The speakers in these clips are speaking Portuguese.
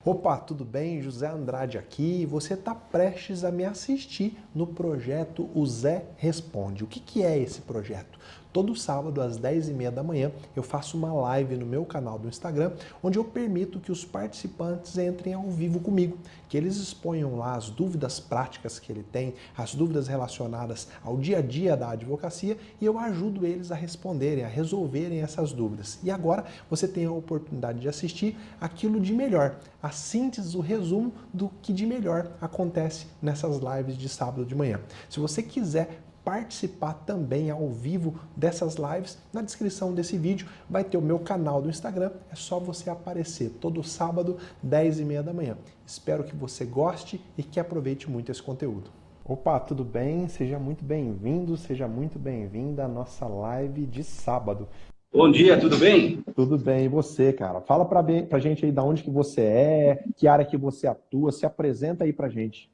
Opa, tudo bem? José Andrade aqui e você está prestes a me assistir no projeto O Zé Responde. O que é esse projeto? Todo sábado às 10h30 da manhã eu faço uma live no meu canal do Instagram, onde eu permito que os participantes entrem ao vivo comigo, que eles exponham lá as dúvidas práticas que ele tem, as dúvidas relacionadas ao dia a dia da advocacia e eu ajudo eles a responderem, a resolverem essas dúvidas. E agora você tem a oportunidade de assistir aquilo de melhor, a síntese, o resumo do que de melhor acontece nessas lives de sábado de manhã. Se você quiser participar também ao vivo dessas lives, na descrição desse vídeo vai ter o meu canal do Instagram, é só você aparecer todo sábado, 10h30 da manhã. Espero que você goste e que aproveite muito esse conteúdo. Opa, tudo bem? Seja muito bem-vindo, seja muito bem-vinda à nossa live de sábado. Bom dia, tudo bem? Tudo bem, e você, cara? Fala pra gente aí de onde que você é, que área que você atua, se apresenta aí pra gente.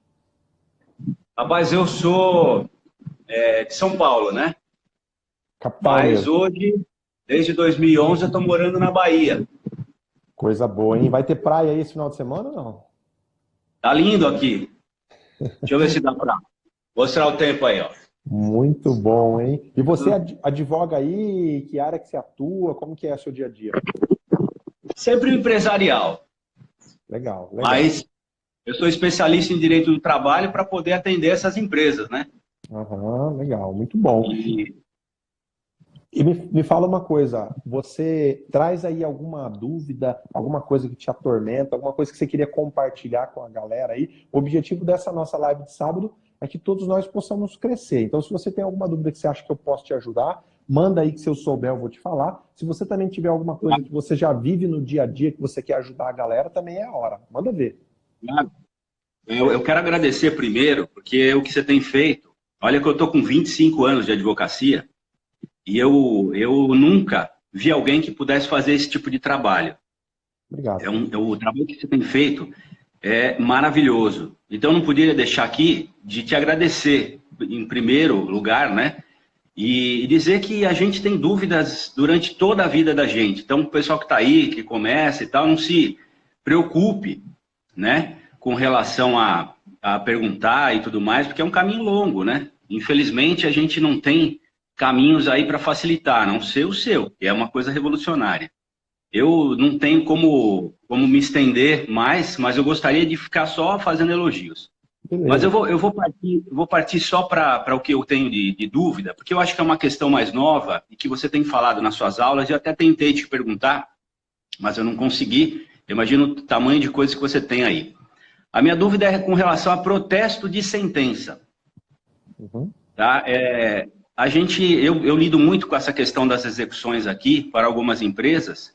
Rapaz, eu sou de São Paulo, né? Capital Mas mesmo. hoje, desde 2011, eu estou morando na Bahia. Coisa boa, hein? Vai ter praia aí esse final de semana ou não? Tá lindo aqui. Deixa eu ver se dá para mostrar o tempo aí, ó. Muito bom, hein? E você advoga aí? Que área que você atua? Como que é o seu dia a dia? Sempre empresarial, Legal, legal. mas eu sou especialista em direito do trabalho para poder atender essas empresas, né? Aham, legal, muito bom. E E me fala uma coisa, você traz aí alguma dúvida, alguma coisa que te atormenta, alguma coisa que você queria compartilhar com a galera aí? O objetivo dessa nossa live de sábado é que todos nós possamos crescer. Então, se você tem alguma dúvida que você acha que eu posso te ajudar, manda aí que se eu souber eu vou te falar. Se você também tiver alguma coisa que você já vive no dia a dia, que você quer ajudar a galera, também é a hora. Manda ver. eu quero agradecer primeiro, porque o que você tem feito, olha que eu estou com 25 anos de advocacia, e eu nunca vi alguém que pudesse fazer esse tipo de trabalho. Obrigado. O trabalho que você tem feito é maravilhoso. Então, eu não poderia deixar aqui de te agradecer, em primeiro lugar, né? E dizer que a gente tem dúvidas durante toda a vida da gente. Então, o pessoal que está aí, que começa e tal, não se preocupe, né? Com relação a perguntar e tudo mais, porque é um caminho longo, né? Infelizmente, a gente não tem caminhos aí para facilitar, a não ser o seu, que é uma coisa revolucionária. Eu não tenho como me estender mais, mas eu gostaria de ficar só fazendo elogios. Mas Beleza. eu vou partir só para o que eu tenho de dúvida, porque eu acho que é uma questão mais nova e que você tem falado nas suas aulas. Eu até tentei te perguntar, mas eu não consegui. Eu imagino o tamanho de coisa que você tem aí. A minha dúvida é com relação a protesto de sentença. Uhum. Tá? Eu lido muito com essa questão das execuções aqui para algumas empresas.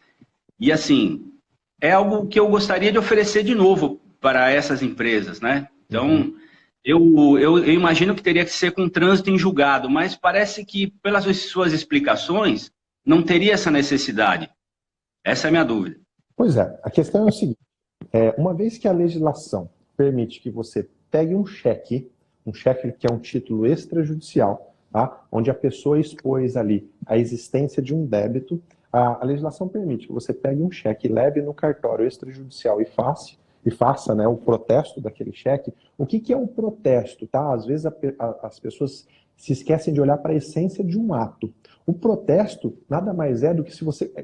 E assim, é algo que eu gostaria de oferecer de novo para essas empresas, né? Uhum. Então, eu imagino que teria que ser com trânsito em julgado, mas parece que, pelas suas explicações, não teria essa necessidade. Essa é a minha dúvida. Pois é, a questão é o seguinte. Uma vez que a legislação permite que você pegue um cheque que é um título extrajudicial, tá? Onde a pessoa expôs ali a existência de um débito, a legislação permite que você pegue um cheque, leve no cartório extrajudicial e faça, né, o protesto daquele cheque. O que é o protesto? Tá? Às vezes as pessoas se esquecem de olhar para a essência de um ato. O protesto nada mais é do que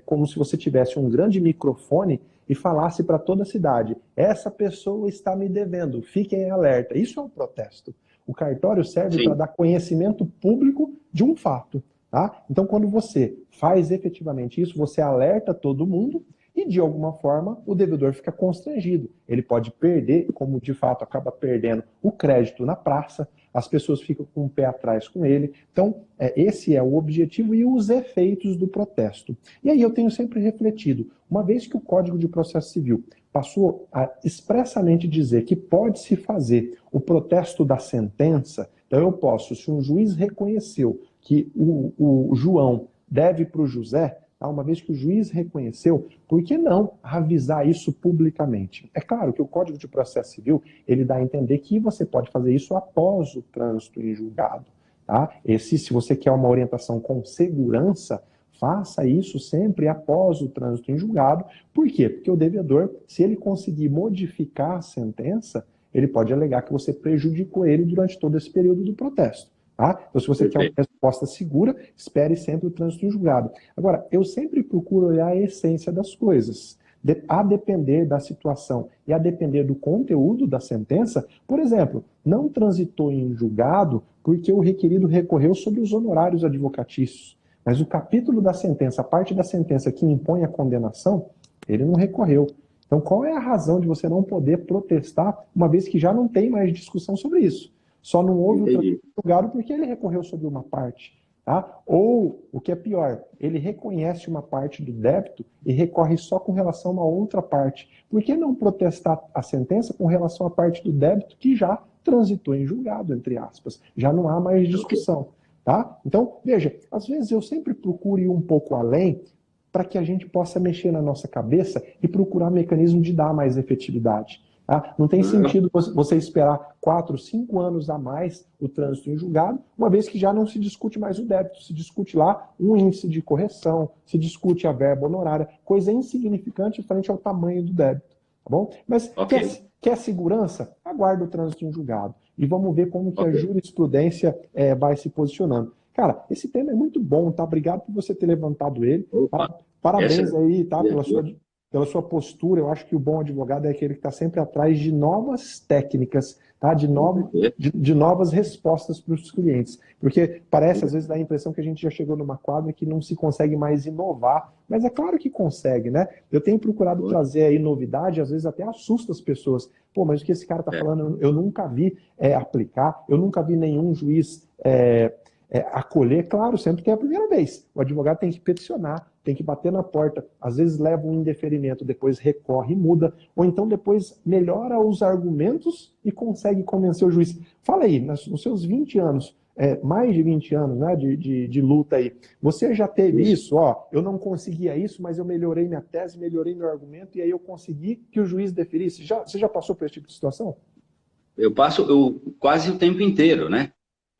como se você tivesse um grande microfone e falasse para toda a cidade: essa pessoa está me devendo, fiquem em alerta. Isso é um protesto. O cartório serve para Sim, dar conhecimento público de um fato. Tá? Então, quando você faz efetivamente isso, você alerta todo mundo e, de alguma forma, o devedor fica constrangido. Ele pode perder, como de fato acaba perdendo, o crédito na praça, as pessoas ficam com o pé atrás com ele. Então, esse é o objetivo e os efeitos do protesto. E aí eu tenho sempre refletido, uma vez que o Código de Processo Civil passou a expressamente dizer que pode-se fazer o protesto da sentença, então eu posso, se um juiz reconheceu que o João deve para o José, uma vez que o juiz reconheceu, por que não avisar isso publicamente? É claro que o Código de Processo Civil, ele dá a entender que você pode fazer isso após o trânsito em julgado. Tá? Se você quer uma orientação com segurança, Faça isso sempre após o trânsito em julgado. Por quê? Porque o devedor, se ele conseguir modificar a sentença, ele pode alegar que você prejudicou ele durante todo esse período do protesto. Tá? Então, se você quer uma resposta segura, espere sempre o trânsito em julgado. Agora, eu sempre procuro olhar a essência das coisas. A depender da situação e a depender do conteúdo da sentença, por exemplo, não transitou em julgado porque o requerido recorreu sobre os honorários advocatícios. Mas o capítulo da sentença, a parte da sentença que impõe a condenação, ele não recorreu. Então, qual é a razão de você não poder protestar, uma vez que já não tem mais discussão sobre isso? Só não houve o trânsito em julgado porque ele recorreu sobre uma parte. Tá? Ou, o que é pior, ele reconhece uma parte do débito e recorre só com relação a uma outra parte. Por que não protestar a sentença com relação à parte do débito que já transitou em julgado, entre aspas? Já não há mais discussão. Tá? Então, veja, às vezes eu sempre procuro ir um pouco além para que a gente possa mexer na nossa cabeça e procurar mecanismo de dar mais efetividade. Tá? Não tem sentido você esperar 4, 5 anos a mais o trânsito em julgado, uma vez que já não se discute mais o débito, se discute lá um índice de correção, se discute a verba honorária, coisa insignificante frente ao tamanho do débito. Tá bom? Mas quer segurança? Aguarda o trânsito em julgado. E vamos ver como que a jurisprudência vai se posicionando. Cara, esse tema é muito bom, tá? Obrigado por você ter levantado ele. Tá? Parabéns aí, tá? Pela sua postura. Eu acho que o bom advogado é aquele que está sempre atrás de novas técnicas, tá? de novas respostas para os clientes. Porque parece, às vezes, dá a impressão que a gente já chegou numa quadra que não se consegue mais inovar. Mas é claro que consegue, né? Eu tenho procurado trazer aí novidade, às vezes até assusta as pessoas. Pô, mas o que esse cara está falando, eu nunca vi aplicar, eu nunca vi nenhum juiz acolher. Claro, sempre tem a primeira vez. O advogado tem que peticionar, tem que bater na porta, às vezes leva um indeferimento, depois recorre e muda, ou então depois melhora os argumentos e consegue convencer o juiz. Fala aí, nos seus 20 anos, mais de 20 anos, né, de luta aí, você já teve isso? Ó, eu não conseguia isso, mas eu melhorei minha tese, melhorei meu argumento, e aí eu consegui que o juiz deferisse. Você já passou por esse tipo de situação? Eu passo quase o tempo inteiro, né?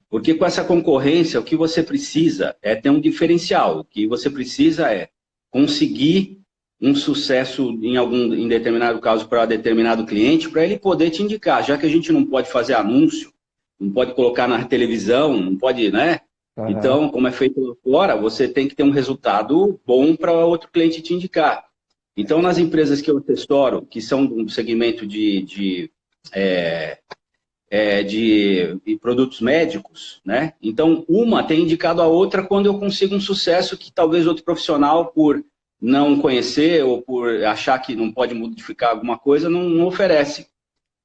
Porque com essa concorrência, o que você precisa é ter um diferencial. O que você precisa é conseguir um sucesso em determinado caso para determinado cliente, para ele poder te indicar. Já que a gente não pode fazer anúncio, não pode colocar na televisão, não pode, né? Uhum. Então, como é feito lá fora, você tem que ter um resultado bom para outro cliente te indicar. Então, nas empresas que eu assessoro, que são do segmento de produtos médicos, né? Então, uma tem indicado a outra quando eu consigo um sucesso que talvez outro profissional, por não conhecer ou por achar que não pode modificar alguma coisa, não oferece.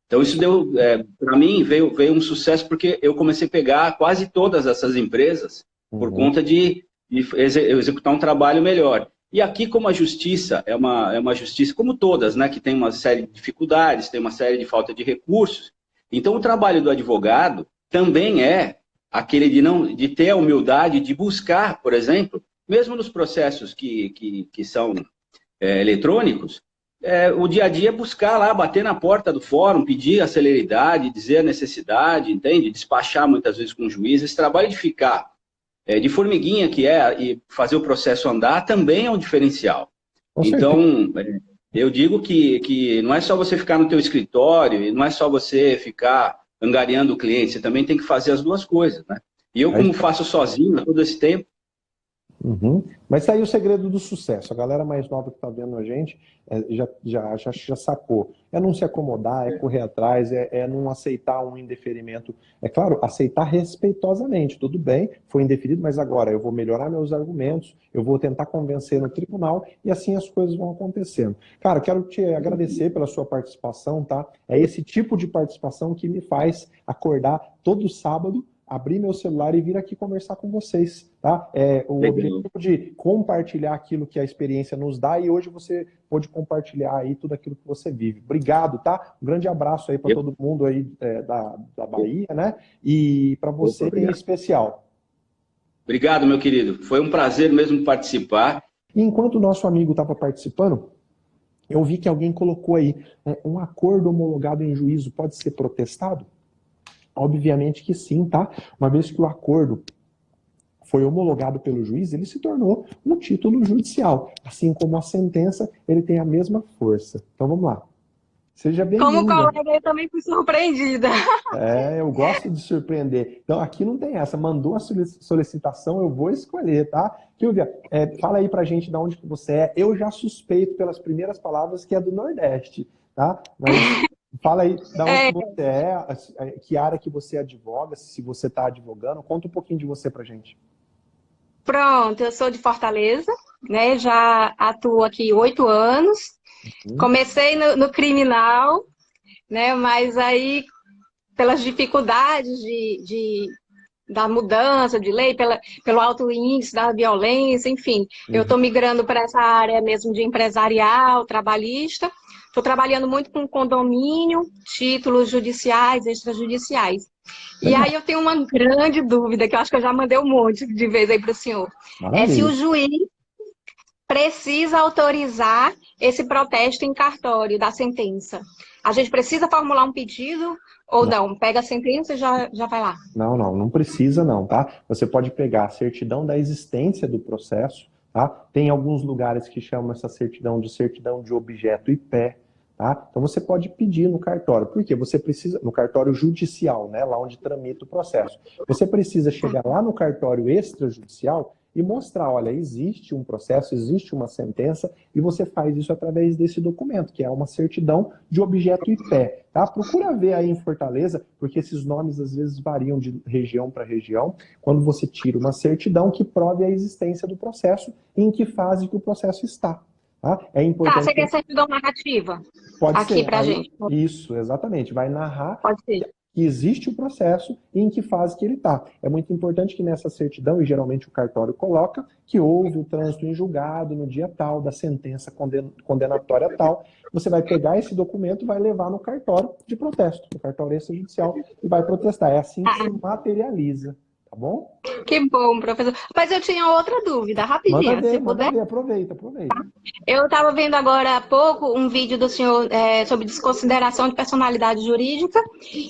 Então, isso deu, para mim, veio um sucesso porque eu comecei a pegar quase todas essas empresas por conta de executar um trabalho melhor. E aqui, como a justiça é uma justiça, como todas, né? Que tem uma série de dificuldades, tem uma série de falta de recursos. Então, o trabalho do advogado também é aquele de ter a humildade de buscar, por exemplo, mesmo nos processos que são eletrônicos, o dia a dia buscar lá, bater na porta do fórum, pedir a celeridade, dizer a necessidade, entende? Despachar muitas vezes com o juiz. Esse trabalho de ficar de formiguinha e fazer o processo andar também é um diferencial. Então, eu digo que não é só você ficar no teu escritório, e não é só você ficar angariando o cliente, você também tem que fazer as duas coisas, né? E eu, como faço sozinho todo esse tempo. Uhum. Mas tá aí o segredo do sucesso. A galera mais nova que está vendo a gente já sacou. É não se acomodar, é correr atrás, é não aceitar um indeferimento. É claro, aceitar respeitosamente. Tudo bem, foi indeferido, mas agora eu vou melhorar meus argumentos, eu vou tentar convencer no tribunal e assim as coisas vão acontecendo. Cara, quero te agradecer pela sua participação, tá? É esse tipo de participação que me faz acordar todo sábado, abrir meu celular e vir aqui conversar com vocês, tá? O objetivo de compartilhar aquilo que a experiência nos dá, e hoje você pôde compartilhar aí tudo aquilo que você vive. Obrigado, tá? Um grande abraço aí para todo mundo aí da Bahia, né? E para você em especial. Obrigado, meu querido. Foi um prazer mesmo participar. E enquanto o nosso amigo estava participando, eu vi que alguém colocou aí, um acordo homologado em juízo pode ser protestado? Obviamente que sim, tá? Uma vez que o acordo foi homologado pelo juiz, ele se tornou um título judicial. Assim como a sentença, ele tem a mesma força. Então vamos lá. Seja Como bem-vinda. colega, eu também fui surpreendida. Eu gosto de surpreender. Então, aqui não tem essa. Mandou a solicitação, eu vou escolher, tá? Silvia, fala aí pra gente de onde que você é. Eu já suspeito pelas primeiras palavras que é do Nordeste, tá? Mas fala aí de onde você é, que área que você advoga, se você está advogando. Conta um pouquinho de você pra gente. Pronto, eu sou de Fortaleza, né? Já atuo aqui 8 anos. Comecei no criminal, né? Mas aí, pelas dificuldades da mudança de lei, pelo alto índice da violência, enfim, eu estou migrando para essa área mesmo de empresarial, trabalhista. Estou trabalhando muito com condomínio, títulos judiciais, extrajudiciais. E aí eu tenho uma grande dúvida, que eu acho que eu já mandei um monte de vezes aí para o senhor. Maravilha. É se o juiz precisa autorizar esse protesto em cartório da sentença. A gente precisa formular um pedido ou não? Pega a sentença e já vai lá. Não precisa não, tá? Você pode pegar a certidão da existência do processo, tá? Tem alguns lugares que chamam essa certidão de objeto e pé, tá? Então você pode pedir no cartório. Por quê? Você precisa, no cartório judicial, né? Lá onde tramita o processo. Você precisa chegar lá no cartório extrajudicial e mostrar, olha, existe um processo, existe uma sentença, e você faz isso através desse documento, que é uma certidão de objeto e pé, tá? Procura ver aí em Fortaleza, porque esses nomes às vezes variam de região para região, quando você tira uma certidão que prove a existência do processo e em que fase que o processo está. Tá? É importante. Tá, você quer certidão narrativa? Pode aqui ser. Pra gente. Isso, exatamente. Vai narrar. Pode ser. Que existe o processo e em que fase que ele está. É muito importante que nessa certidão, e geralmente o cartório coloca, que houve o trânsito em julgado no dia tal, da sentença condenatória tal. Você vai pegar esse documento e vai levar no cartório de protesto, no cartório extrajudicial, e vai protestar. É assim que se materializa, tá bom? Que bom, professor. Mas eu tinha outra dúvida, rapidinho, se puder. Manda ver, aproveita. Eu estava vendo agora há pouco um vídeo do senhor sobre desconsideração de personalidade jurídica,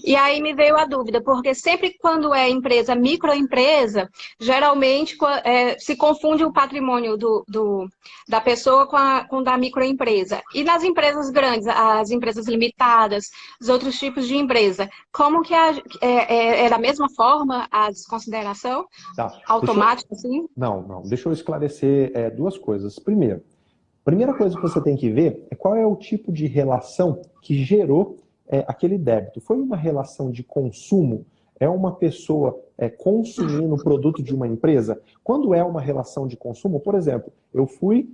e aí me veio a dúvida, porque sempre quando é empresa, microempresa, geralmente se confunde o patrimônio da pessoa com o da microempresa. E nas empresas grandes, as empresas limitadas, os outros tipos de empresa, como que é da mesma forma a desconsideração? Tá. Automática, assim? Não. Deixa eu esclarecer duas coisas. Primeiro, primeira coisa que você tem que ver é qual é o tipo de relação que gerou aquele débito. Foi uma relação de consumo? É uma pessoa consumindo o produto de uma empresa? Quando é uma relação de consumo, por exemplo, eu fui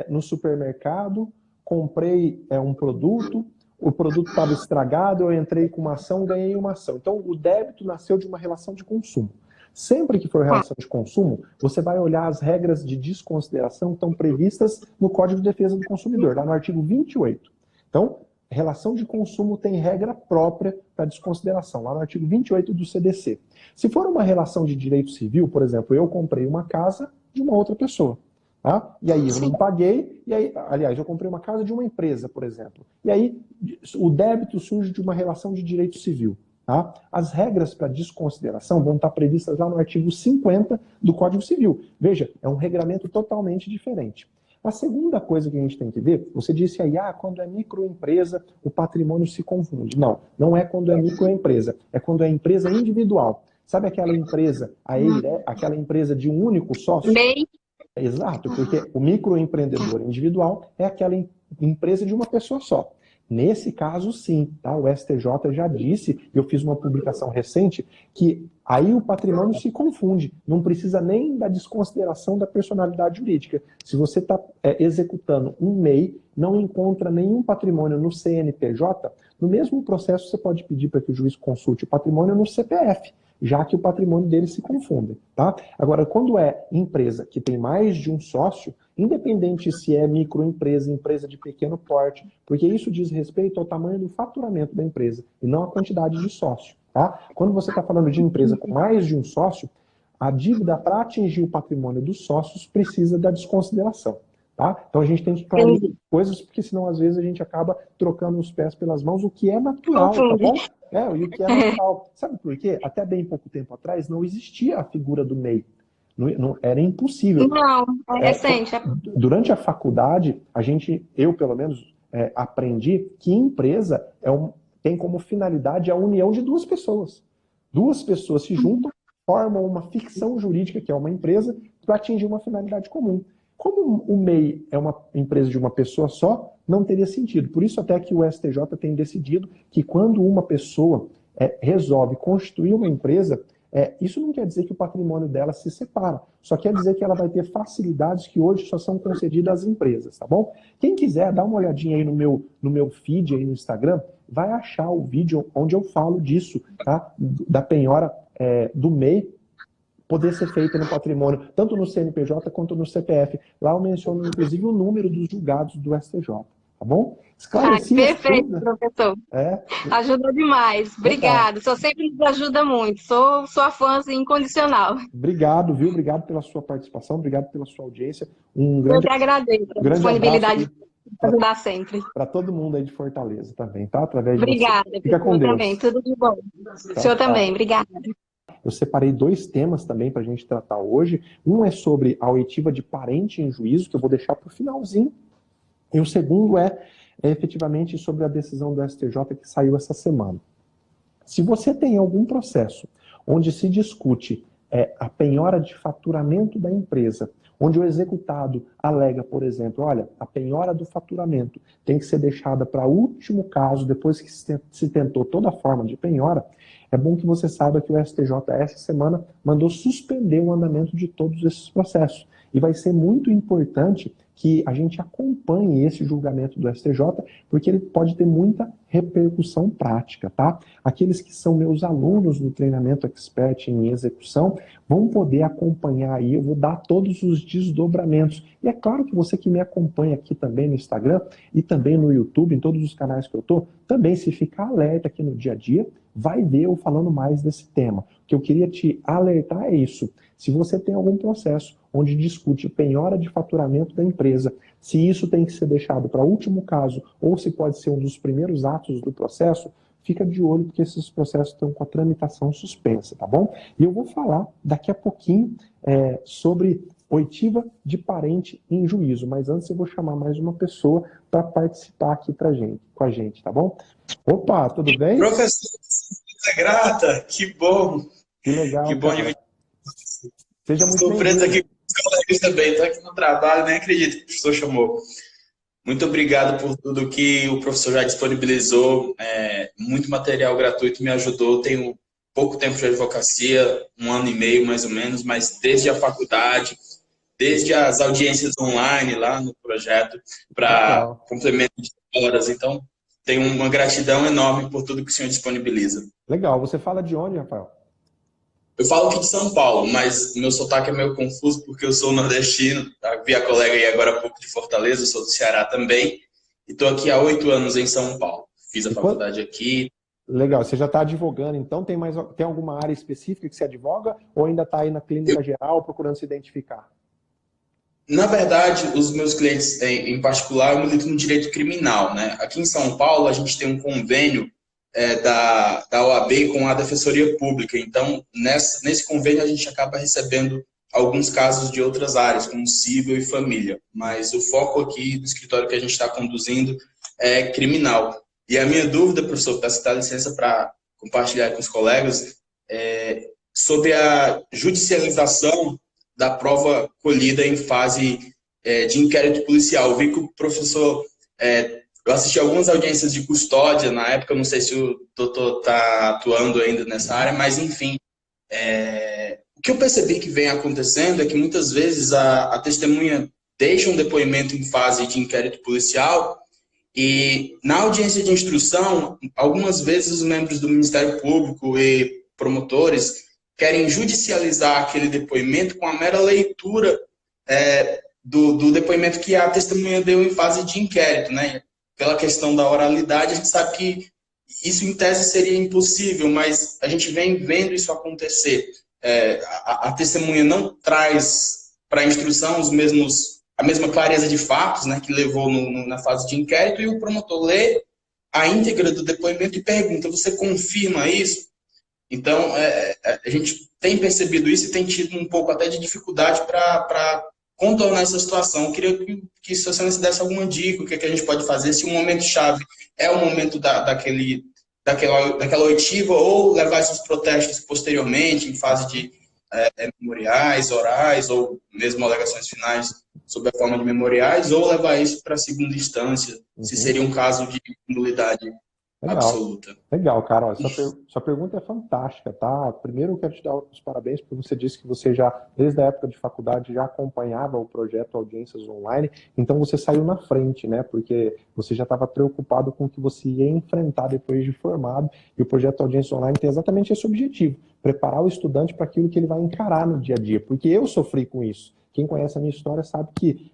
no supermercado, comprei um produto, o produto estava estragado, eu entrei com uma ação, ganhei uma ação. Então, o débito nasceu de uma relação de consumo. Sempre que for relação de consumo, você vai olhar as regras de desconsideração que estão previstas no Código de Defesa do Consumidor, lá no artigo 28. Então, relação de consumo tem regra própria para desconsideração, lá no artigo 28 do CDC. Se for uma relação de direito civil, por exemplo, eu comprei uma casa de uma outra pessoa, tá? E aí eu não paguei, e aí, aliás, eu comprei uma casa de uma empresa, por exemplo. E aí o débito surge de uma relação de direito civil. Tá? As regras para desconsideração vão estar previstas lá no artigo 50 do Código Civil. Veja, é um regramento totalmente diferente. A segunda coisa que a gente tem que ver, você disse aí, quando é microempresa, o patrimônio se confunde. Não é quando é microempresa, é quando é empresa individual. Sabe aquela empresa, aquela empresa de um único sócio? MEI. Exato, porque o microempreendedor individual é aquela empresa de uma pessoa só. Nesse caso, sim, tá? O STJ já disse, eu fiz uma publicação recente, que aí o patrimônio se confunde, não precisa nem da desconsideração da personalidade jurídica. Se você está executando um MEI, não encontra nenhum patrimônio no CNPJ, no mesmo processo você pode pedir para que o juiz consulte o patrimônio no CPF, já que o patrimônio deles se confunde, tá? Agora, quando é empresa que tem mais de um sócio, independente se é microempresa, empresa de pequeno porte, porque isso diz respeito ao tamanho do faturamento da empresa e não à quantidade de sócio, tá? Quando você está falando de empresa com mais de um sócio, a dívida para atingir o patrimônio dos sócios precisa da desconsideração, tá? Então a gente tem que clarear coisas, porque senão às vezes a gente acaba trocando os pés pelas mãos, o que é natural, tá bom? E o que é natural. Sabe por quê? Até bem pouco tempo atrás não existia a figura do MEI. Era impossível. Não, é recente. Durante a faculdade, eu pelo menos, aprendi que empresa tem como finalidade a união de duas pessoas. Duas pessoas se juntam, formam uma ficção jurídica, que é uma empresa, para atingir uma finalidade comum. Como o MEI é uma empresa de uma pessoa só, não teria sentido. Por isso até que o STJ tem decidido que quando uma pessoa resolve constituir uma empresa, isso não quer dizer que o patrimônio dela se separa, só quer dizer que ela vai ter facilidades que hoje só são concedidas às empresas, tá bom? Quem quiser, dá uma olhadinha aí no meu feed aí no Instagram, vai achar o vídeo onde eu falo disso, tá? Da penhora do MEI poder ser feita no patrimônio, tanto no CNPJ quanto no CPF. Lá eu menciono, inclusive, o número dos julgados do STJ, tá bom? Perfeito, professor. Ajuda demais. Obrigada. O senhor sempre nos ajuda muito. Sou sua fã incondicional. Obrigado, viu? Obrigado pela sua participação, obrigado pela sua audiência. Eu que agradeço a disponibilidade de ajudar sempre. Para todo mundo aí de Fortaleza também, tá? Através de Obrigada. você. Fica com Deus. Também. Tudo de bom. O senhor também. Obrigada. Eu separei 2 temas também para a gente tratar hoje. Um é sobre a oitiva de parente em juízo, que eu vou deixar para o finalzinho. E o segundo é efetivamente sobre a decisão do STJ que saiu essa semana. Se você tem algum processo onde se discute a penhora de faturamento da empresa, onde o executado alega, por exemplo, olha, a penhora do faturamento tem que ser deixada para último caso, depois que se tentou toda a forma de penhora, é bom que você saiba que o STJ essa semana mandou suspender o andamento de todos esses processos. E vai ser muito importante que a gente acompanhe esse julgamento do STJ, porque ele pode ter muita repercussão prática, tá? Aqueles que são meus alunos no treinamento Expert em execução vão poder acompanhar aí, eu vou dar todos os desdobramentos. E é claro que você que me acompanha aqui também no Instagram e também no YouTube, em todos os canais que eu tô, também se ficar alerta aqui no dia a dia, vai ver eu falando mais desse tema. O que eu queria te alertar é isso. Se você tem algum processo onde discute penhora de faturamento da empresa, se isso tem que ser deixado para último caso ou se pode ser um dos primeiros atos do processo, fica de olho porque esses processos estão com a tramitação suspensa, tá bom? E eu vou falar daqui a pouquinho sobre oitiva de parente em juízo, mas antes eu vou chamar mais uma pessoa para participar aqui com a gente, tá bom? Opa, tudo bem? Professor, grata, que bom. Que legal, que bom de... Seja muito Estou preso aqui com os colegas também, estou aqui no trabalho, nem acredito que o professor chamou. Muito obrigado por tudo que o professor já disponibilizou, muito material gratuito me ajudou, tenho pouco tempo de advocacia, 1 ano e meio mais ou menos, mas desde a faculdade, desde as audiências online lá no projeto, para complemento de horas, então tenho uma gratidão enorme por tudo que o senhor disponibiliza. Legal, você fala de onde, Rafael? Eu falo aqui de São Paulo, mas meu sotaque é meio confuso porque eu sou nordestino. Vi a colega aí agora há pouco de Fortaleza, eu sou do Ceará também. E estou aqui há 8 anos em São Paulo. Fiz a faculdade aqui. Legal, você já está advogando, então tem alguma área específica que você advoga ou ainda está aí na clínica geral procurando se identificar? Na verdade, os meus clientes em particular, eu milito no direito criminal, né? Aqui em São Paulo, a gente tem um convênio da OAB com a Defensoria Pública. Então, nesse convênio, a gente acaba recebendo alguns casos de outras áreas, como civil e família. Mas o foco aqui do escritório que a gente está conduzindo é criminal. E a minha dúvida, professor, peço a licença para compartilhar com os colegas, sobre a judicialização da prova colhida em fase de inquérito policial. Eu vi que o professor... eu assisti algumas audiências de custódia na época, não sei se o doutor está atuando ainda nessa área, mas enfim. O que eu percebi que vem acontecendo é que muitas vezes a testemunha deixa um depoimento em fase de inquérito policial e na audiência de instrução, algumas vezes os membros do Ministério Público e promotores querem judicializar aquele depoimento com a mera leitura do depoimento que a testemunha deu em fase de inquérito, né? Pela questão da oralidade, a gente sabe que isso em tese seria impossível, mas a gente vem vendo isso acontecer. A testemunha não traz para a instrução a mesma clareza de fatos, né, que levou na fase de inquérito, e o promotor lê a íntegra do depoimento e pergunta, você confirma isso? Então, a gente tem percebido isso e tem tido um pouco até de dificuldade para contornar essa situação. Eu queria que se você desse alguma dica, o que, é que a gente pode fazer, se o momento-chave é o momento daquela oitiva, ou levar esses protestos posteriormente, em fase de memoriais, orais, ou mesmo alegações finais sob a forma de memoriais, ou levar isso para a segunda instância, se seria um caso de nulidade absoluta. Legal, cara. Ó, sua pergunta é fantástica, tá? Primeiro eu quero te dar os parabéns porque você disse que você já, desde a época de faculdade, já acompanhava o projeto Audiências Online, então você saiu na frente, né? Porque você já estava preocupado com o que você ia enfrentar depois de formado, e o projeto Audiências Online tem exatamente esse objetivo, preparar o estudante para aquilo que ele vai encarar no dia a dia, porque eu sofri com isso. Quem conhece a minha história sabe que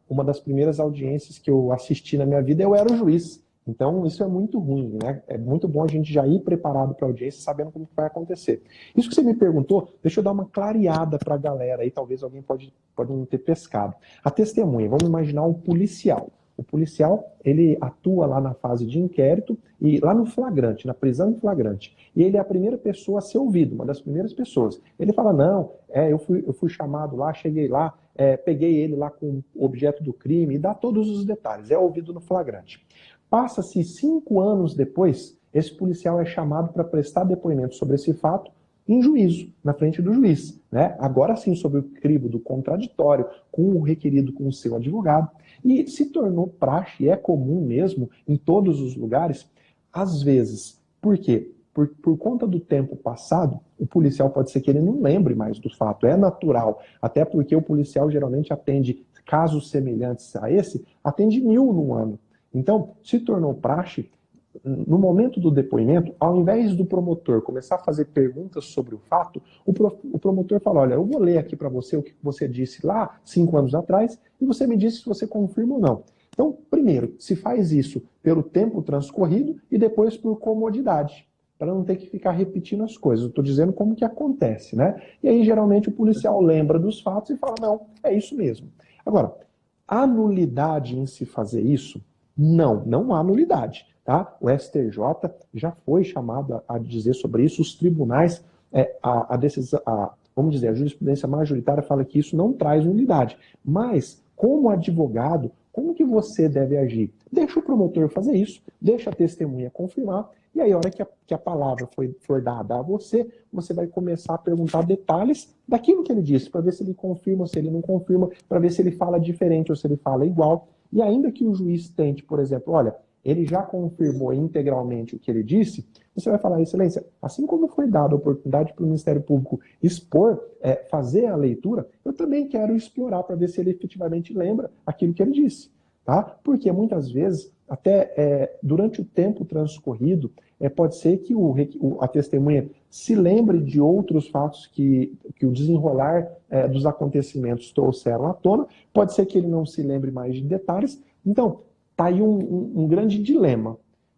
uma das primeiras audiências que eu assisti na minha vida, eu era o juiz. Então, isso é muito ruim, né? É muito bom a gente já ir preparado para a audiência, sabendo como vai acontecer. Isso que você me perguntou, deixa eu dar uma clareada para a galera aí, talvez alguém pode não ter pescado. A testemunha, vamos imaginar um policial. O policial, ele atua lá na fase de inquérito e lá no flagrante, na prisão em flagrante. E ele é a primeira pessoa a ser ouvido, uma das primeiras pessoas. Ele fala, não, eu fui chamado lá, cheguei lá, peguei ele lá com o objeto do crime, e dá todos os detalhes, é ouvido no flagrante. Passa-se 5 anos depois, esse policial é chamado para prestar depoimento sobre esse fato em juízo, na frente do juiz, né? Agora sim, sob o crivo do contraditório, com o requerido com o seu advogado, e se tornou praxe, é comum mesmo, em todos os lugares, às vezes. Por quê? Por conta do tempo passado, o policial pode ser que ele não lembre mais do fato, é natural, até porque o policial geralmente atende casos semelhantes a esse, atende 1000 num ano. Então, se tornou praxe, no momento do depoimento, ao invés do promotor começar a fazer perguntas sobre o fato, o promotor fala, olha, eu vou ler aqui para você o que você disse lá 5 anos atrás e você me disse se você confirma ou não. Então, primeiro, se faz isso pelo tempo transcorrido e depois por comodidade, para não ter que ficar repetindo as coisas. Eu estou dizendo como que acontece, né? E aí, geralmente, o policial lembra dos fatos e fala, não, é isso mesmo. Agora, a nulidade em se fazer isso, não há nulidade. Tá? O STJ já foi chamado a dizer sobre isso, os tribunais, vamos dizer, a jurisprudência majoritária fala que isso não traz nulidade. Mas, como advogado, como que você deve agir? Deixa o promotor fazer isso, deixa a testemunha confirmar, e aí a hora que a palavra for dada a você, você vai começar a perguntar detalhes daquilo que ele disse, para ver se ele confirma ou se ele não confirma, para ver se ele fala diferente ou se ele fala igual. E ainda que o juiz tente, por exemplo, olha, ele já confirmou integralmente o que ele disse, você vai falar, excelência, assim como foi dada a oportunidade para o Ministério Público expor, fazer a leitura, eu também quero explorar para ver se ele efetivamente lembra aquilo que ele disse. Tá? Porque muitas vezes, até durante o tempo transcorrido, pode ser que a testemunha se lembre de outros fatos que o desenrolar dos acontecimentos trouxeram à tona, pode ser que ele não se lembre mais de detalhes. Então, está aí um grande dilema.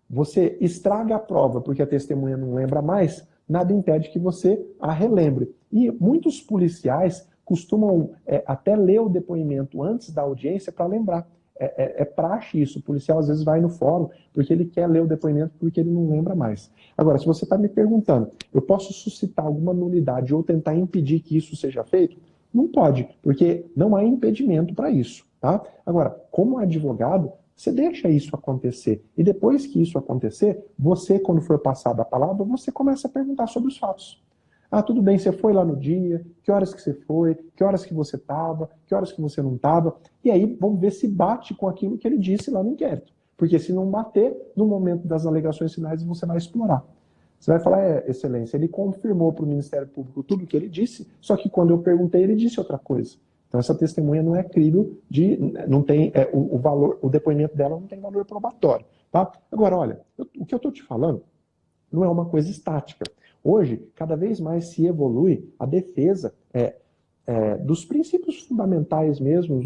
Você estraga a prova porque a testemunha não lembra mais, nada impede que você a relembre. E muitos policiais costumam até ler o depoimento antes da audiência para lembrar. É praxe isso, o policial às vezes vai no fórum porque ele quer ler o depoimento porque ele não lembra mais. Agora, se você está me perguntando, eu posso suscitar alguma nulidade ou tentar impedir que isso seja feito? Não pode, porque não há impedimento para isso. Tá? Agora, como advogado, você deixa isso acontecer. E depois que isso acontecer, você, quando for passada a palavra, você começa a perguntar sobre os fatos. Ah, tudo bem, você foi lá no dia, que horas que você foi, que horas que você estava, que horas que você não estava, e aí vamos ver se bate com aquilo que ele disse lá no inquérito. Porque se não bater, no momento das alegações finais, você vai explorar. Você vai falar, excelência, ele confirmou para o Ministério Público tudo o que ele disse, só que quando eu perguntei, ele disse outra coisa. Então essa testemunha não é crível, não tem o valor, o depoimento dela não tem valor probatório. Tá? Agora, olha, o que eu estou te falando não é uma coisa estática. Hoje, cada vez mais se evolui a defesa dos princípios fundamentais mesmo,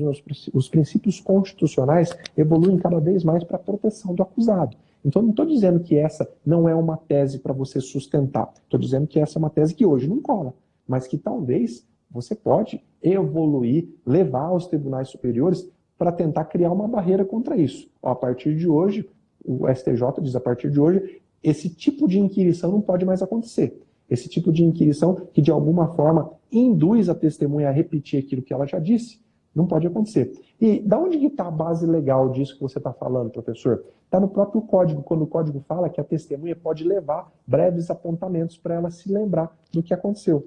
os princípios constitucionais evoluem cada vez mais para a proteção do acusado. Então, não estou dizendo que essa não é uma tese para você sustentar. Estou dizendo que essa é uma tese que hoje não cola, mas que talvez você pode evoluir, levar aos tribunais superiores para tentar criar uma barreira contra isso. A partir de hoje, o STJ diz, a partir de hoje, esse tipo de inquirição não pode mais acontecer. Esse tipo de inquirição que, de alguma forma, induz a testemunha a repetir aquilo que ela já disse, não pode acontecer. E da onde que está a base legal disso que você está falando, professor? Está no próprio código, quando o código fala que a testemunha pode levar breves apontamentos para ela se lembrar do que aconteceu.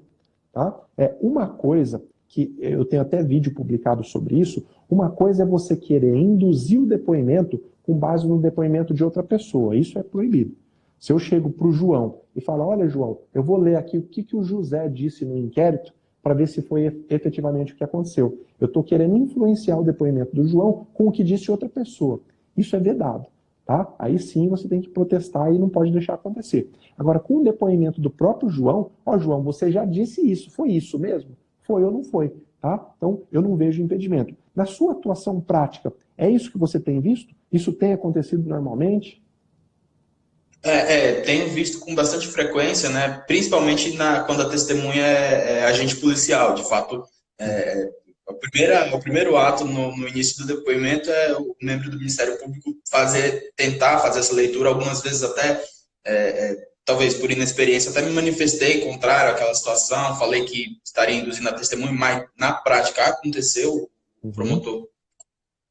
Tá? Uma coisa que eu tenho até vídeo publicado sobre isso, uma coisa é você querer induzir o depoimento com base no depoimento de outra pessoa. Isso é proibido. Se eu chego para o João e falo, olha, João, eu vou ler aqui o que o José disse no inquérito para ver se foi efetivamente o que aconteceu. Eu estou querendo influenciar o depoimento do João com o que disse outra pessoa. Isso é vedado. Tá? Aí sim você tem que protestar e não pode deixar acontecer. Agora, com o depoimento do próprio João, ó, João, você já disse isso, foi isso mesmo? Foi ou não foi? Tá? Então, eu não vejo impedimento. Na sua atuação prática, é isso que você tem visto? Isso tem acontecido normalmente? Tenho visto com bastante frequência, né? Principalmente quando a testemunha é agente policial. De fato, o primeiro ato no início do depoimento é o membro do Ministério Público tentar fazer essa leitura. Algumas vezes até, talvez por inexperiência, até me manifestei contrário àquela situação, falei que estaria induzindo a testemunha, mas na prática aconteceu. O promotor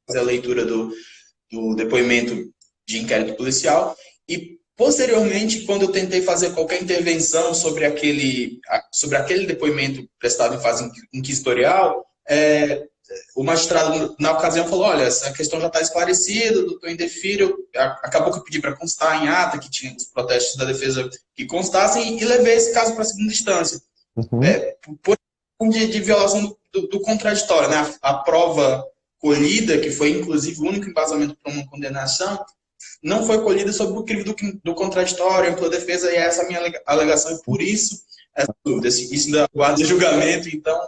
fazer a leitura do depoimento de inquérito policial e posteriormente, quando eu tentei fazer qualquer intervenção sobre aquele depoimento prestado em fase inquisitorial, o magistrado, na ocasião, falou, olha, essa questão já está esclarecida, doutor indefiro, acabou que eu pedi para constar em ata, que tinha os protestos da defesa que constassem, e levei esse caso para a segunda instância. Por de violação do contraditório, né? A prova colhida, que foi inclusive o único embasamento para uma condenação, não foi colhida sobre o crime do contraditório, ampla defesa, e essa é a minha alegação, e por isso essa dúvida. Isso ainda guarda julgamento, então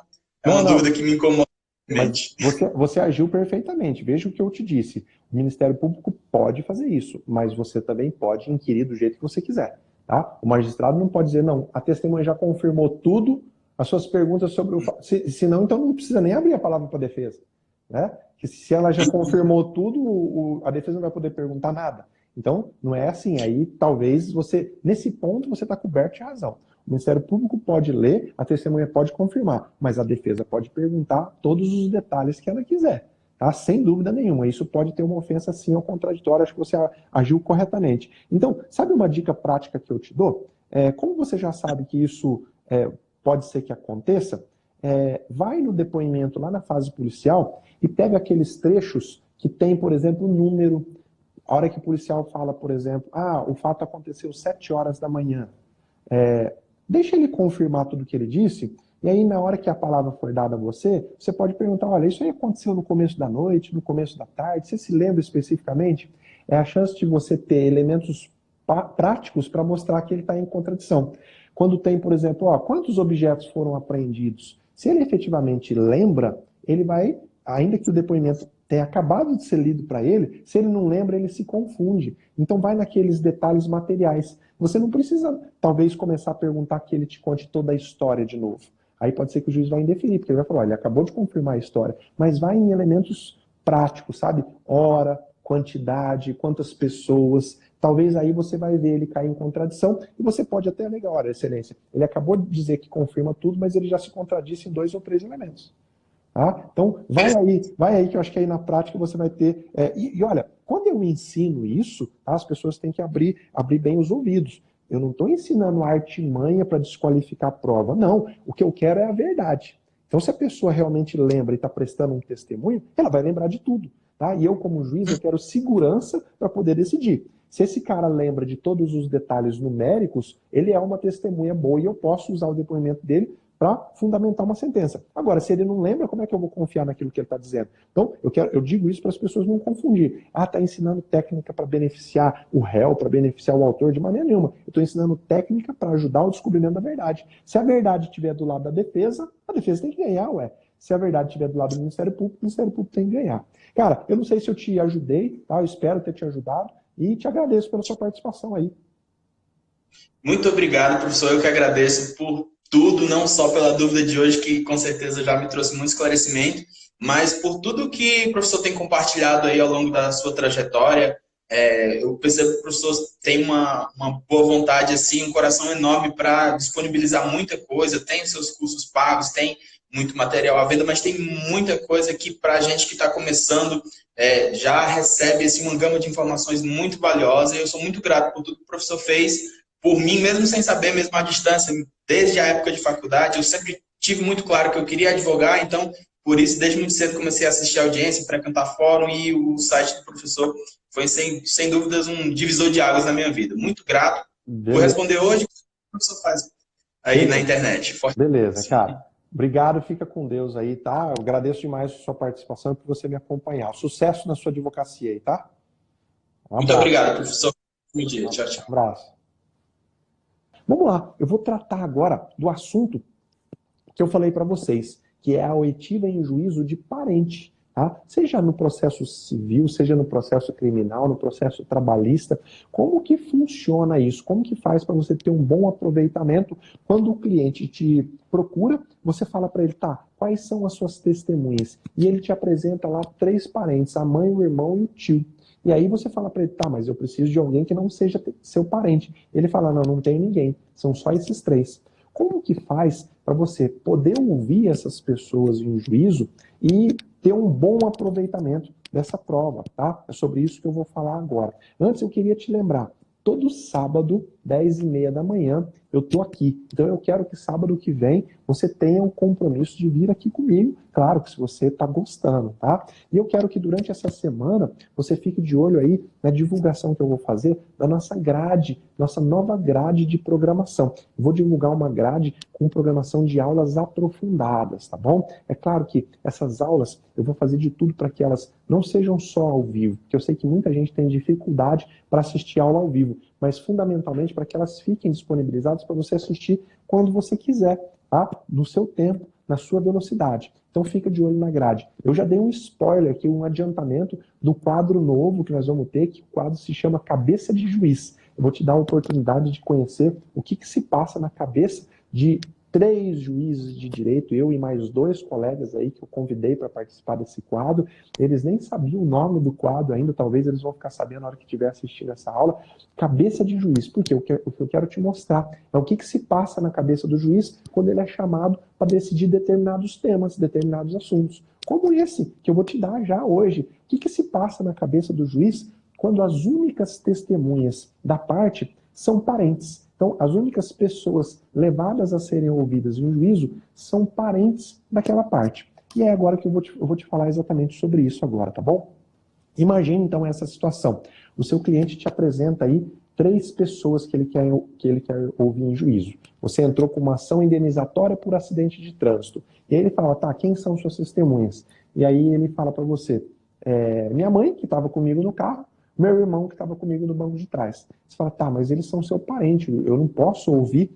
é uma dúvida que me incomoda. Mas você agiu perfeitamente. Veja o que eu te disse. O Ministério Público pode fazer isso, mas você também pode inquirir do jeito que você quiser. Tá? O magistrado não pode dizer, não, a testemunha já confirmou tudo, as suas perguntas sobre o fato. Se não, então não precisa nem abrir a palavra para a defesa. Né? Que se ela já confirmou tudo, a defesa não vai poder perguntar nada. Então, não é assim. Aí, talvez, nesse ponto, você está coberto de razão. O Ministério Público pode ler, a testemunha pode confirmar, mas a defesa pode perguntar todos os detalhes que ela quiser. Tá? Sem dúvida nenhuma. Isso pode ter uma ofensa, sim, ao contraditório. Acho que você agiu corretamente. Então, sabe uma dica prática que eu te dou? Como você já sabe que isso pode ser que aconteça, vai no depoimento lá na fase policial e pega aqueles trechos que tem, por exemplo, um número. A hora que o policial fala, por exemplo, o fato aconteceu 7 horas da manhã. Deixa ele confirmar tudo o que ele disse, e aí na hora que a palavra for dada a você, você pode perguntar, olha, isso aí aconteceu no começo da noite, no começo da tarde, você se lembra especificamente? É a chance de você ter elementos práticos para mostrar que ele está em contradição. Quando tem, por exemplo, quantos objetos foram apreendidos? Se ele efetivamente lembra, ele vai, ainda que o depoimento tenha acabado de ser lido para ele, se ele não lembra, ele se confunde. Então vai naqueles detalhes materiais. Você não precisa, talvez, começar a perguntar que ele te conte toda a história de novo. Aí pode ser que o juiz vai indeferir, porque ele vai falar, olha, ele acabou de confirmar a história, mas vai em elementos práticos, sabe? Hora, quantidade, quantas pessoas. Talvez aí você vai ver ele cair em contradição e você pode até alegar, olha, excelência, ele acabou de dizer que confirma tudo, mas ele já se contradisse em 2 ou 3 elementos. Tá? Então, vai aí que eu acho que aí na prática você vai ter... E olha, quando eu ensino isso, tá, as pessoas têm que abrir bem os ouvidos. Eu não estou ensinando artimanha para desqualificar a prova, não. O que eu quero é a verdade. Então, se a pessoa realmente lembra e está prestando um testemunho, ela vai lembrar de tudo. Tá? E eu, como juiz, eu quero segurança para poder decidir. Se esse cara lembra de todos os detalhes numéricos, ele é uma testemunha boa e eu posso usar o depoimento dele para fundamentar uma sentença. Agora, se ele não lembra, como é que eu vou confiar naquilo que ele está dizendo? Então, eu digo isso para as pessoas não confundir. Está ensinando técnica para beneficiar o réu, para beneficiar o autor, de maneira nenhuma. Eu estou ensinando técnica para ajudar o descobrimento da verdade. Se a verdade estiver do lado da defesa, a defesa tem que ganhar, ué. Se a verdade estiver do lado do Ministério Público, o Ministério Público tem que ganhar. Cara, eu não sei se eu te ajudei, tá? Eu espero ter te ajudado e te agradeço pela sua participação aí. Muito obrigado, professor. Eu que agradeço por tudo, não só pela dúvida de hoje, que com certeza já me trouxe muito esclarecimento, mas por tudo que o professor tem compartilhado aí ao longo da sua trajetória, Eu percebo que o professor tem uma boa vontade, assim, um coração enorme para disponibilizar muita coisa, tem os seus cursos pagos, tem muito material à venda, mas tem muita coisa que, para a gente que está começando, já recebe assim, uma gama de informações muito valiosa, e eu sou muito grato por tudo que o professor fez por mim, mesmo sem saber, mesmo à distância, desde a época de faculdade, eu sempre tive muito claro que eu queria advogar, então, por isso, desde muito cedo comecei a assistir a audiência, frequentar fórum, e o site do professor foi, sem dúvidas, um divisor de águas na minha vida. Muito grato. Vou responder hoje o que o professor faz aí na internet. Beleza, cara. Obrigado, fica com Deus aí, tá? Eu agradeço demais a sua participação e por você me acompanhar. Sucesso na sua advocacia aí, tá? Muito obrigado, professor. Bom dia. Tchau, tchau. Um abraço. Vamos lá, eu vou tratar agora do assunto que eu falei para vocês, que é a oitiva em juízo de parente. Tá? Seja no processo civil, seja no processo criminal, no processo trabalhista, como que funciona isso? Como que faz para você ter um bom aproveitamento? Quando o cliente te procura, você fala para ele, tá, quais são as suas testemunhas? E ele te apresenta lá 3 parentes, a mãe, o irmão e o tio. E aí você fala para ele, tá, mas eu preciso de alguém que não seja seu parente. Ele fala, não tem ninguém, são só esses 3. Como que faz para você poder ouvir essas pessoas em juízo e ter um bom aproveitamento dessa prova, tá? É sobre isso que eu vou falar agora. Antes eu queria te lembrar, todo sábado, 10h30 da manhã, eu tô aqui. Então eu quero que sábado que vem você tenha o compromisso de vir aqui comigo. Claro que se você está gostando, tá? E eu quero que durante essa semana você fique de olho aí na divulgação que eu vou fazer da nossa grade, nossa nova grade de programação. Eu vou divulgar uma grade com programação de aulas aprofundadas, tá bom? É claro que essas aulas eu vou fazer de tudo para que elas não sejam só ao vivo, porque eu sei que muita gente tem dificuldade para assistir aula ao vivo, mas fundamentalmente para que elas fiquem disponibilizadas para você assistir quando você quiser, tá? No seu tempo, na sua velocidade. Então fica de olho na grade. Eu já dei um spoiler aqui, um adiantamento do quadro novo que nós vamos ter, que o quadro se chama Cabeça de Juiz. Eu vou te dar a oportunidade de conhecer o que se passa na cabeça de 3 juízes de direito, eu e mais 2 colegas aí que eu convidei para participar desse quadro. Eles nem sabiam o nome do quadro ainda, talvez eles vão ficar sabendo na hora que estiver assistindo essa aula. Cabeça de juiz, porque o que eu quero te mostrar é o que se passa na cabeça do juiz quando ele é chamado para decidir determinados temas, determinados assuntos. Como esse que eu vou te dar já hoje. O que se passa na cabeça do juiz quando as únicas testemunhas da parte são parentes? Então, as únicas pessoas levadas a serem ouvidas em um juízo são parentes daquela parte. E é agora que eu vou te falar exatamente sobre isso agora, tá bom? Imagine, então, essa situação. O seu cliente te apresenta aí 3 pessoas que ele quer ouvir em juízo. Você entrou com uma ação indenizatória por acidente de trânsito. E aí ele fala, tá, quem são suas testemunhas? E aí ele fala para você, minha mãe, que estava comigo no carro, meu irmão que estava comigo no banco de trás. Você fala, tá, mas eles são seu parente, eu não posso ouvir,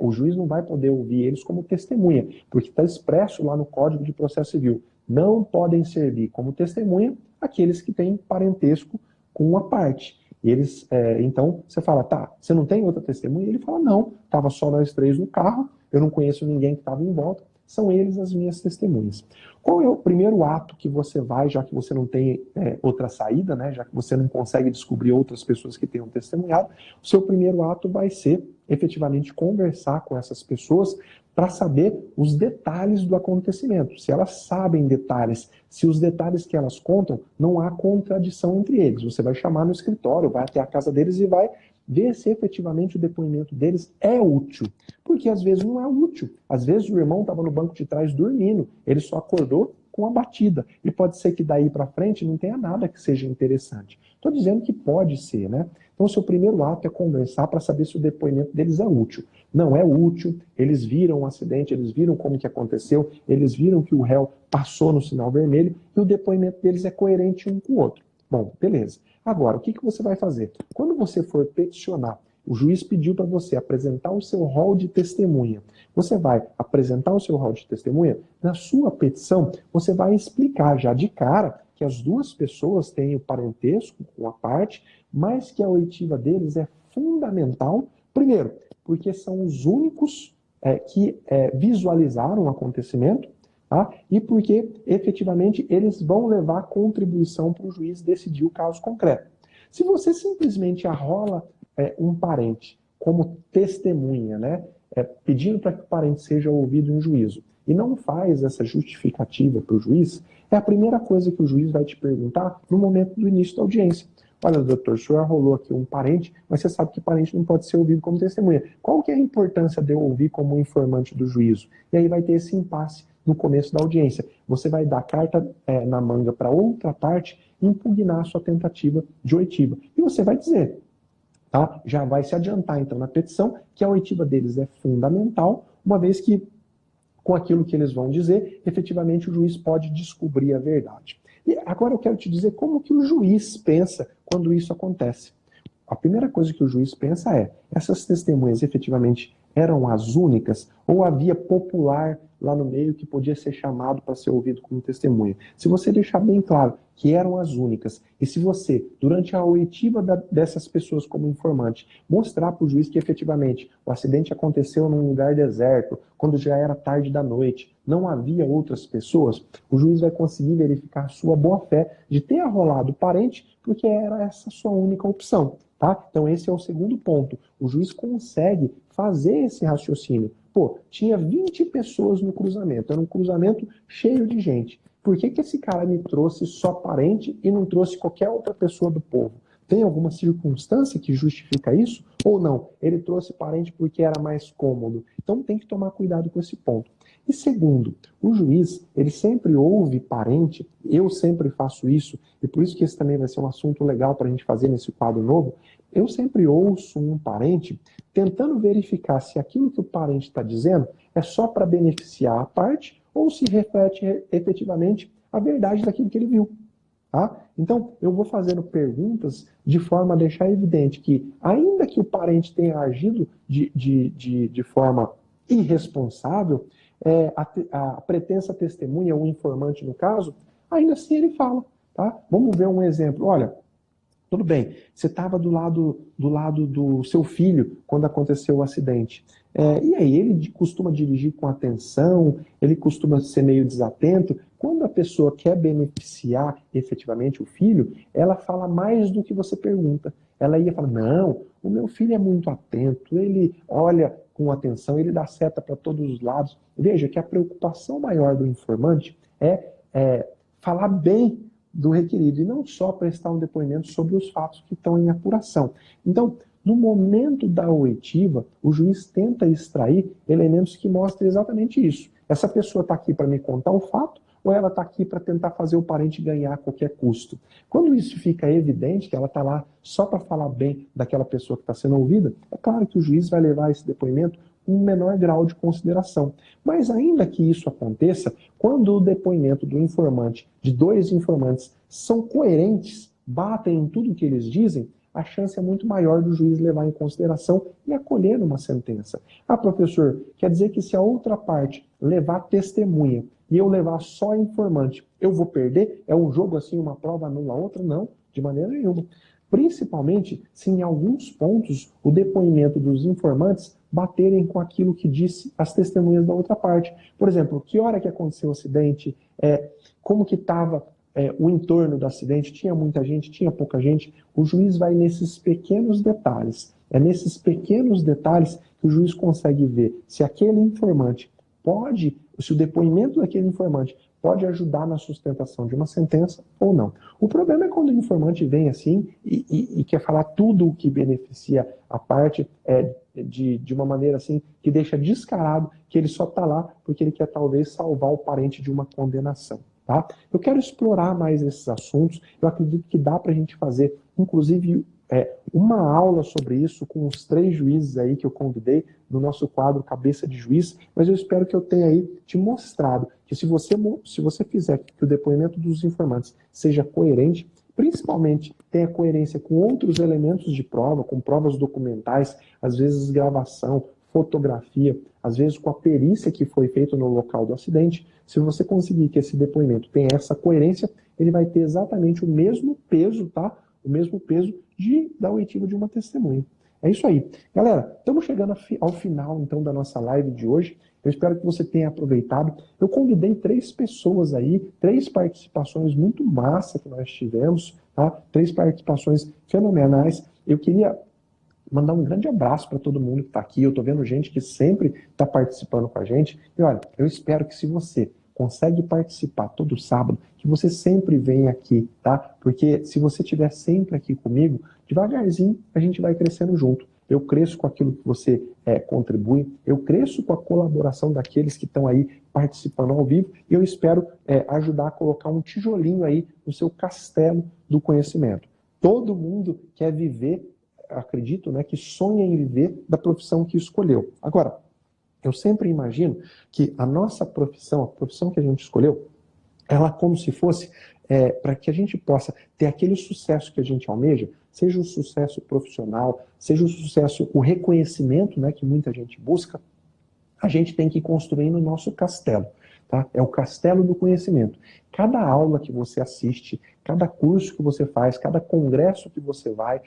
o juiz não vai poder ouvir eles como testemunha, porque está expresso lá no Código de Processo Civil. Não podem servir como testemunha aqueles que têm parentesco com uma parte. Eles, então, você fala, tá, você não tem outra testemunha? Ele fala, não, estava só nós 3 no carro, eu não conheço ninguém que estava em volta, são eles as minhas testemunhas. Qual é o primeiro ato que você vai, já que você não tem outra saída, né, já que você não consegue descobrir outras pessoas que tenham testemunhado, o seu primeiro ato vai ser, efetivamente, conversar com essas pessoas para saber os detalhes do acontecimento. Se elas sabem detalhes, se os detalhes que elas contam, não há contradição entre eles. Você vai chamar no escritório, vai até a casa deles e vai ver se efetivamente o depoimento deles é útil. Porque às vezes não é útil. Às vezes o irmão estava no banco de trás dormindo, ele só acordou com a batida. E pode ser que daí para frente não tenha nada que seja interessante. Estou dizendo que pode ser, né? Então o seu primeiro ato é conversar para saber se o depoimento deles é útil. Não é útil, eles viram o acidente, eles viram como que aconteceu, eles viram que o réu passou no sinal vermelho e o depoimento deles é coerente um com o outro. Bom, beleza. Agora, o que você vai fazer? Quando você for peticionar, o juiz pediu para você apresentar o seu rol de testemunha. Você vai apresentar o seu rol de testemunha? Na sua petição, você vai explicar já de cara que as 2 pessoas têm o parentesco com a parte, mas que a oitiva deles é fundamental. Primeiro, porque são os únicos que visualizaram o acontecimento, tá? E porque, efetivamente, eles vão levar contribuição para o juiz decidir o caso concreto. Se você simplesmente arrola um parente como testemunha, né, pedindo para que o parente seja ouvido em juízo, e não faz essa justificativa para o juiz, é a primeira coisa que o juiz vai te perguntar no momento do início da audiência. Olha, doutor, o senhor arrolou aqui um parente, mas você sabe que parente não pode ser ouvido como testemunha. Qual que é a importância de eu ouvir como informante do juízo? E aí vai ter esse impasse no começo da audiência. Você vai dar carta na manga para outra parte impugnar a sua tentativa de oitiva. E você vai dizer, tá? Já vai se adiantar então na petição que a oitiva deles é fundamental, uma vez que com aquilo que eles vão dizer, efetivamente o juiz pode descobrir a verdade. E agora eu quero te dizer como que o juiz pensa quando isso acontece. A primeira coisa que o juiz pensa é, essas testemunhas efetivamente eram as únicas ou havia popular lá no meio que podia ser chamado para ser ouvido como testemunha? Se você deixar bem claro que eram as únicas, e se você, durante a oitiva dessas pessoas como informante, mostrar para o juiz que efetivamente o acidente aconteceu num lugar deserto, quando já era tarde da noite, não havia outras pessoas, o juiz vai conseguir verificar a sua boa-fé de ter arrolado o parente, porque era essa sua única opção. Tá? Então esse é o segundo ponto. O juiz consegue fazer esse raciocínio. Pô, tinha 20 pessoas no cruzamento, era um cruzamento cheio de gente. Por que esse cara me trouxe só parente e não trouxe qualquer outra pessoa do povo? Tem alguma circunstância que justifica isso? Ou não? Ele trouxe parente porque era mais cômodo. Então tem que tomar cuidado com esse ponto. E segundo, o juiz, ele sempre ouve parente, eu sempre faço isso, e por isso que esse também vai ser um assunto legal para a gente fazer nesse quadro novo, eu sempre ouço um parente tentando verificar se aquilo que o parente está dizendo é só para beneficiar a parte ou se reflete efetivamente a verdade daquilo que ele viu. Tá? Então, eu vou fazendo perguntas de forma a deixar evidente que, ainda que o parente tenha agido de forma irresponsável, a pretensa testemunha, o informante no caso, ainda assim ele fala. Tá? Vamos ver um exemplo. Olha, tudo bem, você estava do lado do seu filho quando aconteceu o acidente. E aí, ele costuma dirigir com atenção, ele costuma ser meio desatento. Quando a pessoa quer beneficiar efetivamente o filho, ela fala mais do que você pergunta. Ela ia falar, não, o meu filho é muito atento, ele olha com atenção, ele dá seta para todos os lados. Veja que a preocupação maior do informante é falar bem do requerido e não só prestar um depoimento sobre os fatos que estão em apuração. Então, no momento da oitiva, o juiz tenta extrair elementos que mostrem exatamente isso. Essa pessoa está aqui para me contar um fato ou ela está aqui para tentar fazer o parente ganhar a qualquer custo? Quando isso fica evidente, que ela está lá só para falar bem daquela pessoa que está sendo ouvida, é claro que o juiz vai levar esse depoimento com um menor grau de consideração. Mas ainda que isso aconteça, quando o depoimento do informante, de dois informantes, são coerentes, batem em tudo que eles dizem, a chance é muito maior do juiz levar em consideração e acolher uma sentença. Ah, professor, quer dizer que se a outra parte levar testemunha e eu levar só informante, eu vou perder? É um jogo assim, uma prova anula a outra? Não, de maneira nenhuma. Principalmente se em alguns pontos o depoimento dos informantes baterem com aquilo que disse as testemunhas da outra parte. Por exemplo, que hora que aconteceu o acidente, como que estava o entorno do acidente, tinha muita gente, tinha pouca gente. O juiz vai nesses pequenos detalhes. É nesses pequenos detalhes que o juiz consegue ver se aquele informante se o depoimento daquele informante pode ajudar na sustentação de uma sentença ou não. O problema é quando o informante vem assim e quer falar tudo o que beneficia a parte de uma maneira assim que deixa descarado que ele só está lá porque ele quer talvez salvar o parente de uma condenação. Tá? Eu quero explorar mais esses assuntos, eu acredito que dá para a gente fazer, inclusive, uma aula sobre isso com os 3 juízes aí que eu convidei no nosso quadro Cabeça de Juiz, mas eu espero que eu tenha aí te mostrado que se você fizer que o depoimento dos informantes seja coerente, principalmente tenha coerência com outros elementos de prova, com provas documentais, às vezes gravação, fotografia, às vezes com a perícia que foi feita no local do acidente, se você conseguir que esse depoimento tenha essa coerência, ele vai ter exatamente o mesmo peso, tá? O mesmo peso da oitiva de uma testemunha. É isso aí. Galera, estamos chegando ao final, então, da nossa live de hoje. Eu espero que você tenha aproveitado. Eu convidei 3 pessoas aí, 3 participações muito massa que nós tivemos, tá? 3 participações fenomenais. Eu queria mandar um grande abraço para todo mundo que está aqui. Eu estou vendo gente que sempre está participando com a gente. E olha, eu espero que se você consegue participar todo sábado, que você sempre venha aqui, tá? Porque se você estiver sempre aqui comigo, devagarzinho a gente vai crescendo junto. Eu cresço com aquilo que você contribui, eu cresço com a colaboração daqueles que estão aí participando ao vivo, e eu espero ajudar a colocar um tijolinho aí no seu castelo do conhecimento. Todo mundo quer viver, acredito, né, que sonha em viver da profissão que escolheu. Agora, eu sempre imagino que a nossa profissão, a profissão que a gente escolheu, ela como se fosse para que a gente possa ter aquele sucesso que a gente almeja, seja o sucesso profissional, seja o sucesso, o reconhecimento, né, que muita gente busca, a gente tem que ir construindo o nosso castelo. Tá? É o castelo do conhecimento. Cada aula que você assiste, cada curso que você faz, cada congresso que você vai,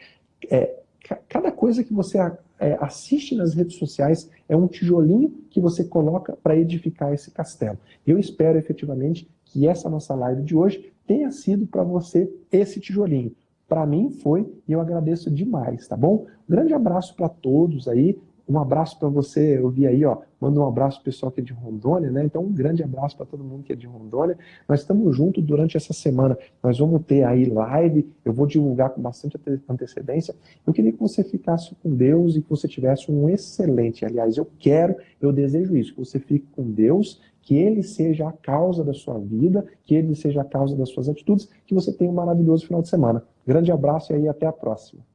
cada coisa que você assiste nas redes sociais é um tijolinho que você coloca para edificar esse castelo. Eu espero efetivamente que essa nossa live de hoje tenha sido para você esse tijolinho. Para mim foi, e eu agradeço demais, tá bom? Um grande abraço para todos aí. Um abraço para você, eu vi aí, ó, manda um abraço pro pessoal que é de Rondônia, né? Então um grande abraço para todo mundo que é de Rondônia. Nós estamos juntos durante essa semana. Nós vamos ter aí live, eu vou divulgar com bastante antecedência. Eu queria que você ficasse com Deus e que você tivesse um excelente, aliás, eu desejo isso, que você fique com Deus, que Ele seja a causa da sua vida, que Ele seja a causa das suas atitudes, que você tenha um maravilhoso final de semana. Grande abraço e aí até a próxima.